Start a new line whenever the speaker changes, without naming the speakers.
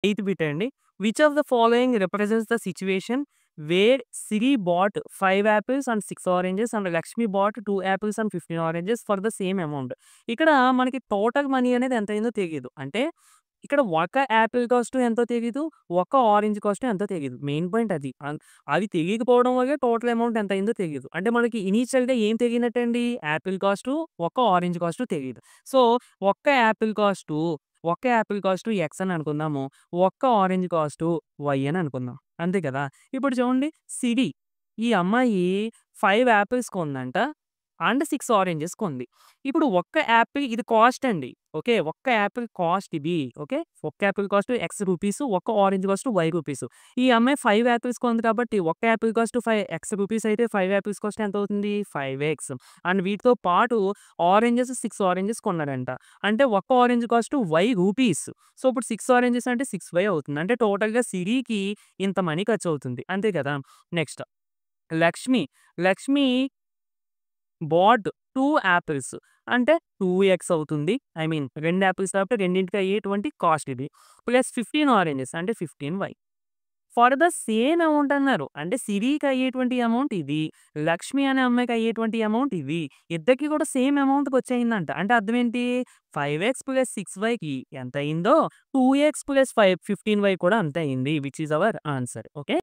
Eighth bit అండి. Which of the following represents the situation where Siri bought 5 apples and 6 oranges and Lakshmi bought 2 apples and 15 oranges for the same amount. ఇక్కడ మనకి total money అనేది ఎంతయిందో తెలీదు. అంటే ఇక్కడ ఒక Apple cost ఎంతో తెలీదు. ఒక ఆరెంజ్ కాస్ట్ ఎంతో తెలీదు. మెయిన్ పాయింట్ అది. అది తెలియకపోవడం వల్లే టోటల్ అమౌంట్ ఎంతయిందో తెలీదు. అంటే మనకి ఇనీషియల్‌గా ఏం తెలియనట్టండి? యాపిల్ కాస్టు, ఒక ఆరెంజ్ కాస్టు తెలీదు. సో, ఒక్క యాపిల్ కాస్టు, ఒక్క యాపిల్ కాస్టు ఎక్స్ అని అనుకుందాము. ఒక్క ఆరెంజ్ కాస్టు వై అని అనుకుందాం. అంతే కదా! ఇప్పుడు చూడండి సిరి ఈ అమ్మాయి 5 యాపిల్స్ కొందంట. అండ్ 6 ఆరెంజెస్ కొంది. ఇప్పుడు ఒక్క యాపిల్ ఇది కాస్ట్ అండి. ఓకే. ఒక్క యాపిల్ కాస్ట్ ఇది. ఓకే. ఒక్క యాపిల్ కాస్ట్ ఎక్స్ రూపీసు. ఒక్క ఆరెంజ్ కాస్ట్ వై రూపీసు. ఈ అమ్మాయి 5 యాపిల్స్ కొంది కాబట్టి ఒక్క యాపిల్ కాస్ట్ 5 ఎక్స్ రూపీస్ అయితే 5 యాపిల్స్ కాస్ట్ ఎంతవుతుంది? 5 ఎక్స్. అండ్ వీటితో పాటు ఆరెంజెస్ 6 ఆరెంజెస్ కొన్నాడంట. అంటే ఒక్క orange cost y rupees. So, ఇప్పుడు 6 ఆరెంజెస్ అంటే 6 వై అవుతుంది. అంటే టోటల్‌గా సిరికి ఇంత మనీ ఖర్చవుతుంది. అంతే కదా! Next Lakshmi. Lakshmi bought 2 apples. అంటే 2x అవుతుంది. ఐ మీన్ 2 యాపిల్స్ కాబట్టి రెండింటికి అయ్యేటువంటి కాస్ట్ ఇది. ప్లస్ 15 ఆరెంజెస్ అంటే 15y. For the same amount అన్నారు. అంటే సిరికి అయ్యేటువంటి అమౌంట్ ఇది. లక్ష్మి అనే అమ్మాయికి అయ్యేటువంటి అమౌంట్ ఇది. ఇద్దరికీ కూడా సేమ్ అమౌంట్‌కి వచ్చేయిందంట. అంటే అర్థం ఏంటి? 5x ప్లస్ 6yకి ఎంత అయిందో 2x ప్లస్ 15y కూడా అంతే అయింది. Which is our answer. Okay.